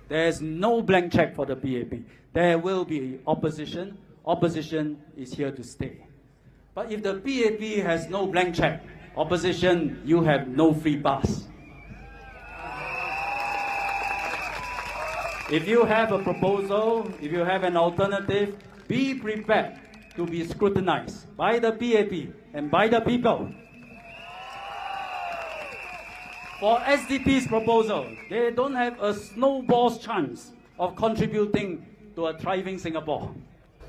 There's no blank check for the BAP. There will be opposition. Opposition is here to stay. But if the BAP has no blank check, opposition, you have no free pass. If you have a proposal, if you have an alternative, be prepared to be scrutinized by the BAP and by the people. For SDP's proposal, they don't have a snowball's chance of contributing to a thriving Singapore.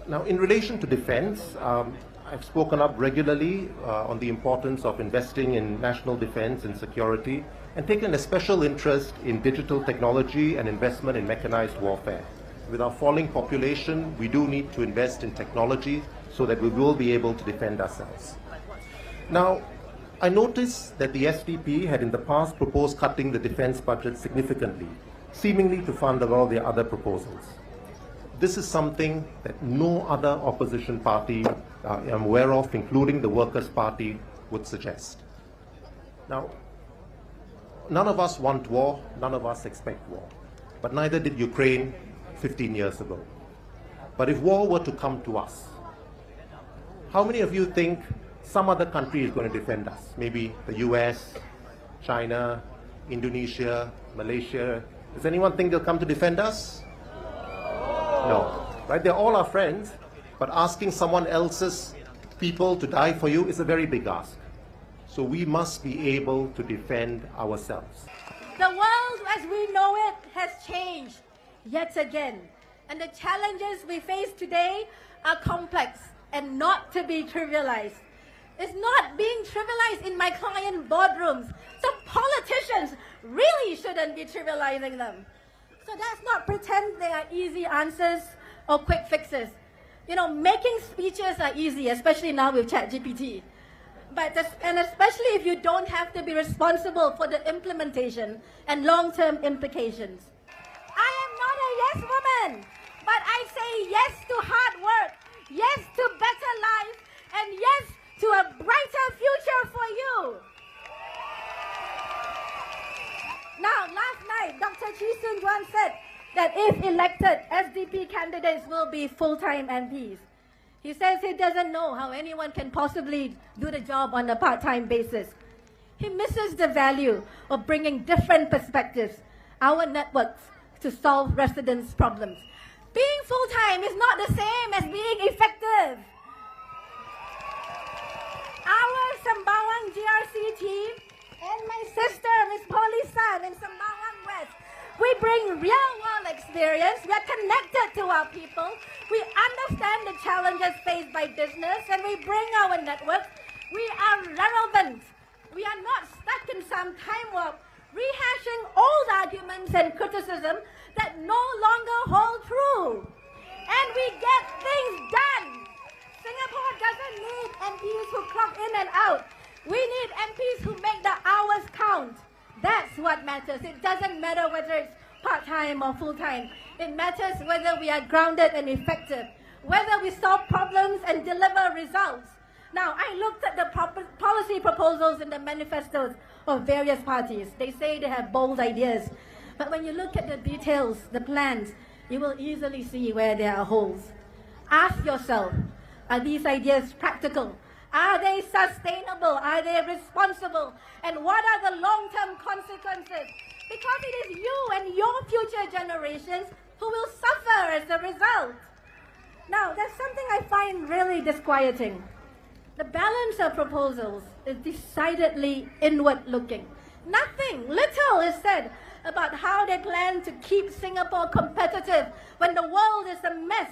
Now, in relation to defense, I've spoken up regularly on the importance of investing in national defense and security, and taken a special interest in digital technology and investment in mechanized warfare. With our falling population, we do need to invest in technology so that we will be able to defend ourselves. Now, I noticed that the SDP had in the past proposed cutting the defense budget significantly, seemingly to fund all their other proposals. This is something that no other opposition party I'm aware of, including the Workers' Party, would suggest. Now, none of us want war, none of us expect war, but neither did Ukraine 15 years ago. But if war were to come to us, how many of you think some other country is going to defend us? Maybe the US, China, Indonesia, Malaysia. Does anyone think they'll come to defend us? No. Right? They're all our friends, but asking someone else's people to die for you is a very big ask. So we must be able to defend ourselves. The world as we know it has changed yet again. And the challenges we face today are complex and not to be trivialized. It's not being trivialized in my client boardrooms. So politicians really shouldn't be trivializing them. So let's not pretend they are easy answers or quick fixes. You know, making speeches are easy, especially now with ChatGPT. And especially if you don't have to be responsible for the implementation and long-term implications. I am not a yes woman, but I say yes to hard work, yes to better life, and yes to a brighter future for you. Now, last night, Dr. Xuan said that if elected, SDP candidates will be full-time MPs. He says he doesn't know how anyone can possibly do the job on a part-time basis. He misses the value of bringing different perspectives, our networks, to solve residents' problems. Being full-time is not the same as being effective. Our Sembawang GRC team and my sister, Ms. Poh Li San in Sembawang West, we bring real-world experience. We are connected to our people. We understand the challenges faced by business, and we bring our networks. We are relevant. We are not stuck in some time warp, rehashing old arguments and criticism that no longer hold true. And we get things done. Singapore doesn't need MPs who clock in and out. We need MPs who make the hours count. That's what matters. It doesn't matter whether it's part-time or full-time. It matters whether we are grounded and effective, whether we solve problems and deliver results. Now, I looked at the policy proposals in the manifestos of various parties. They say they have bold ideas. But when you look at the details, the plans, you will easily see where there are holes. Ask yourself, are these ideas practical? Are they sustainable? Are they responsible? And what are the long-term consequences? Because it is you and your future generations who will suffer as a result. Now, there's something I find really disquieting. The balance of proposals is decidedly inward-looking. Nothing, little is said about how they plan to keep Singapore competitive when the world is a mess,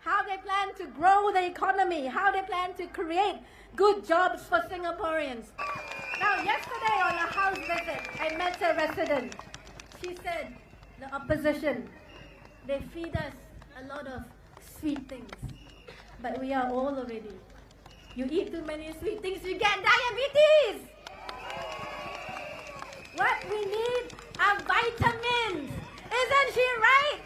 how they plan to grow the economy, how they plan to create good jobs for Singaporeans. Now, yesterday on a house visit, I met a resident. She said, the opposition, they feed us a lot of sweet things, but we are all already. You eat too many sweet things, you get diabetes. What we need are vitamins. Isn't she right?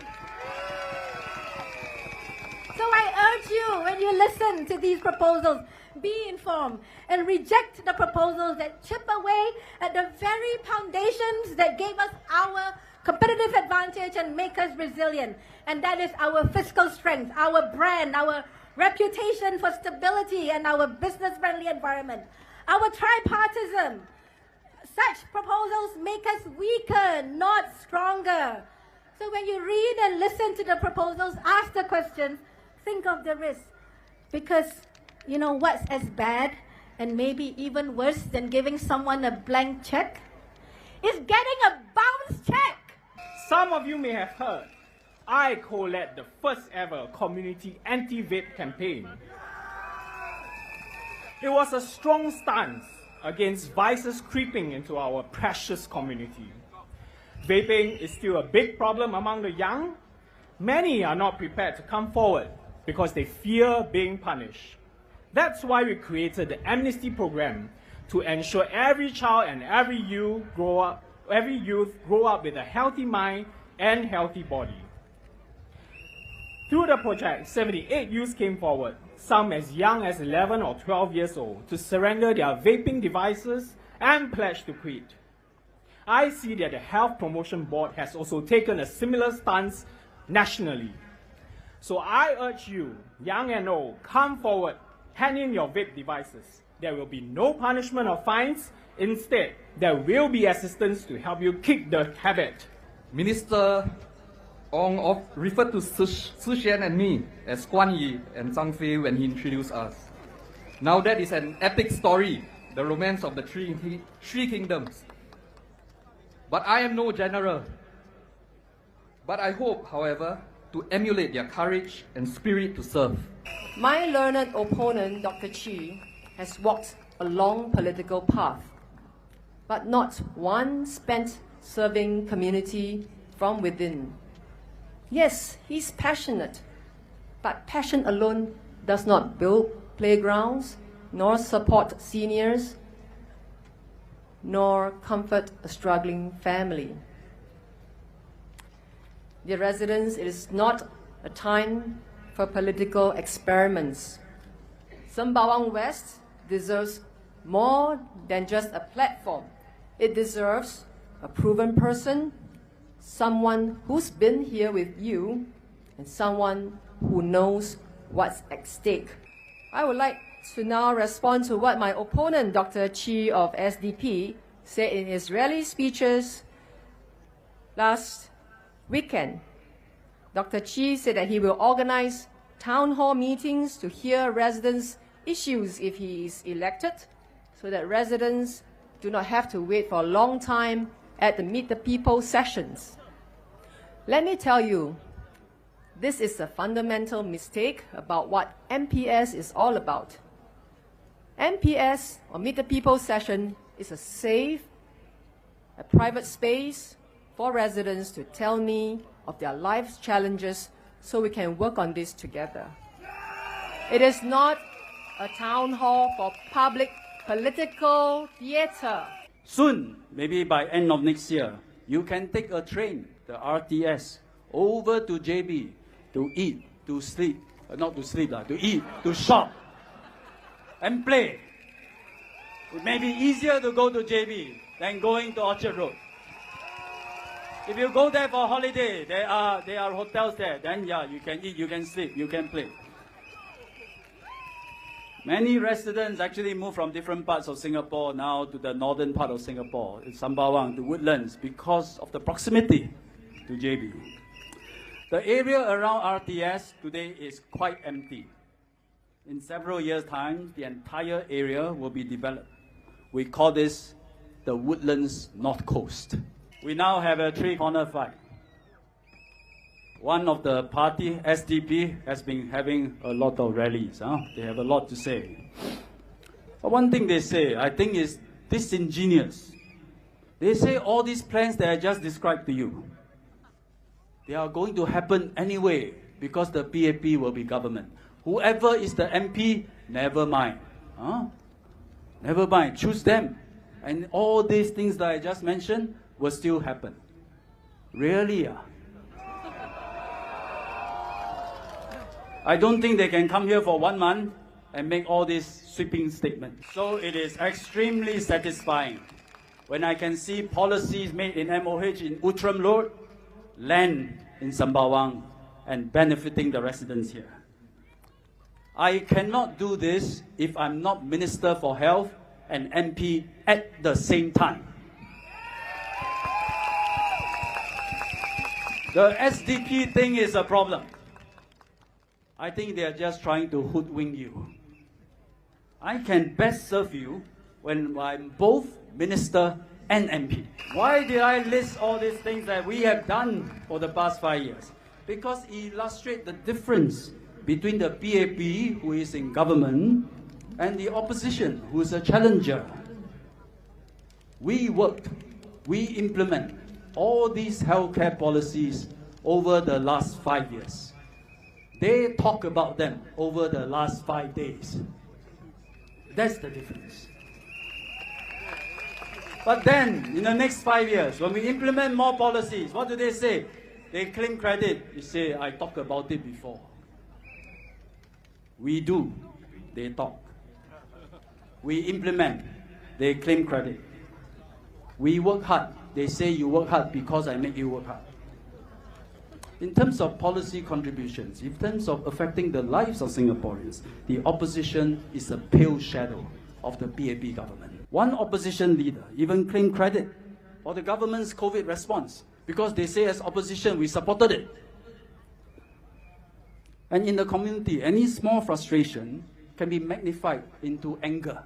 So I urge you, when you listen to these proposals, be informed and reject the proposals that chip away at the very foundations that gave us our competitive advantage and make us resilient. And that is our fiscal strength, our brand, our reputation for stability, and our business-friendly environment. Our tripartism. Such proposals make us weaker, not stronger. So when you read and listen to the proposals, ask the questions, think of the risks. Because, you know, what's as bad and maybe even worse than giving someone a blank check is getting a bounce check. Some of you may have heard, I co-led the first ever community anti-vape campaign. It was a strong stance against vices creeping into our precious community. Vaping is still a big problem among the young. Many are not prepared to come forward because they fear being punished. That's why we created the amnesty program to ensure every child and every youth grow up with a healthy mind and healthy body. Through the project, 78 youths came forward, some as young as 11 or 12 years old, to surrender their vaping devices and pledge to quit. I see that the Health Promotion Board has also taken a similar stance nationally. So I urge you, young and old, come forward, hand in your vape devices. There will be no punishment or fines. Instead, there will be assistance to help you kick the habit. Minister Ong referred to Xuan and me as Guan Yi and Zhang Fei when he introduced us. Now that is an epic story, the romance of the three kingdoms. But I am no general. But I hope, however, to emulate their courage and spirit to serve. My learned opponent, Dr. Chi, has walked a long political path, but not one spent serving community from within. Yes, he's passionate, but passion alone does not build playgrounds, nor support seniors, nor comfort a struggling family. Dear residents, it is not a time for political experiments. Sembawang West deserves more than just a platform. It deserves a proven person, someone who's been here with you, and someone who knows what's at stake. I would like to now respond to what my opponent, Dr. Chi of SDP, said in his rally speeches last weekend. Dr. Chi said that he will organize town hall meetings to hear residents' issues if he is elected, so that residents do not have to wait for a long time at the Meet the People sessions. Let me tell you, this is a fundamental mistake about what MPS is all about. MPS, or Meet the People session, is a safe, a private space for residents to tell me of their life's challenges so we can work on this together. It is not a town hall for public political theater. Soon, maybe by end of next year, you can take a train, the RTS, over to JB to eat, to sleep, not to sleep, to eat, to shop, and play. It may be easier to go to JB than going to Orchard Road. If you go there for holiday, there are hotels there, then yeah, you can eat, you can sleep, you can play. Many residents actually move from different parts of Singapore now to the northern part of Singapore, Sembawang, to Woodlands, because of the proximity to JB. The area around RTS today is quite empty. In several years' time, the entire area will be developed. We call this the Woodlands North Coast. We now have a three-corner fight. One of the party, SDP, has been having a lot of rallies. They have a lot to say. But one thing they say, I think, is disingenuous. They say all these plans that I just described to you, they are going to happen anyway because the PAP will be government. Whoever is the MP, never mind. Never mind, choose them. And all these things that I just mentioned will still happen. Really? I don't think they can come here for 1 month and make all these sweeping statements. So it is extremely satisfying when I can see policies made in MOH in Outram Road land in Sembawang and benefiting the residents here. I cannot do this if I'm not Minister for Health and MP at the same time. The SDP thing is a problem. I think they are just trying to hoodwink you. I can best serve you when I'm both Minister and MP. Why did I list all these things that we have done for the past 5 years? Because it illustrates the difference between the PAP, who is in government, and the opposition, who is a challenger. We worked, we implement all these healthcare policies over the last 5 years. They talk about them over the last 5 days. That's the difference. But then, in the next 5 years, when we implement more policies, what do they say? They claim credit. They say, I talked about it before. We do. They talk. We implement. They claim credit. We work hard. They say you work hard because I make you work hard. In terms of policy contributions, in terms of affecting the lives of Singaporeans, the opposition is a pale shadow of the PAP government. One opposition leader even claimed credit for the government's COVID response because they say as opposition we supported it. And in the community, any small frustration can be magnified into anger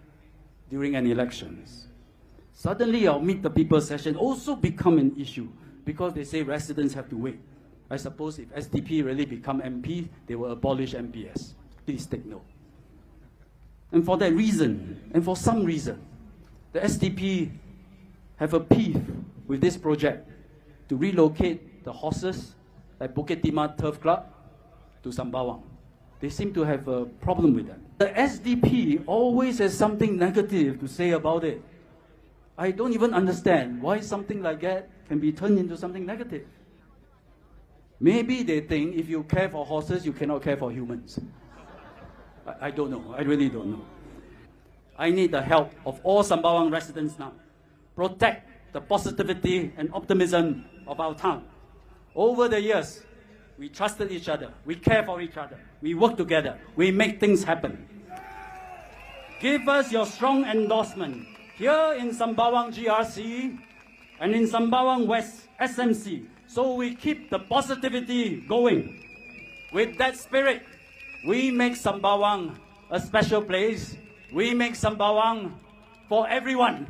during an elections. Suddenly our Meet the People session also become an issue because they say residents have to wait. I suppose if SDP really become MP, they will abolish MPS. Please take note. And for that reason, and for some reason, the SDP have a beef with this project to relocate the horses at Bukit Timah Turf Club to Sembawang. They seem to have a problem with that. The SDP always has something negative to say about it. I don't even understand why something like that can be turned into something negative. Maybe they think if you care for horses, you cannot care for humans. I don't know. I really don't know. I need the help of all Sembawang residents now. Protect the positivity and optimism of our town. Over the years, we trusted each other. We care for each other. We work together. We make things happen. Give us your strong endorsement here in Sembawang GRC and in Sembawang West SMC, so we keep the positivity going. With that spirit, we make Sembawang a special place. We make Sembawang for everyone.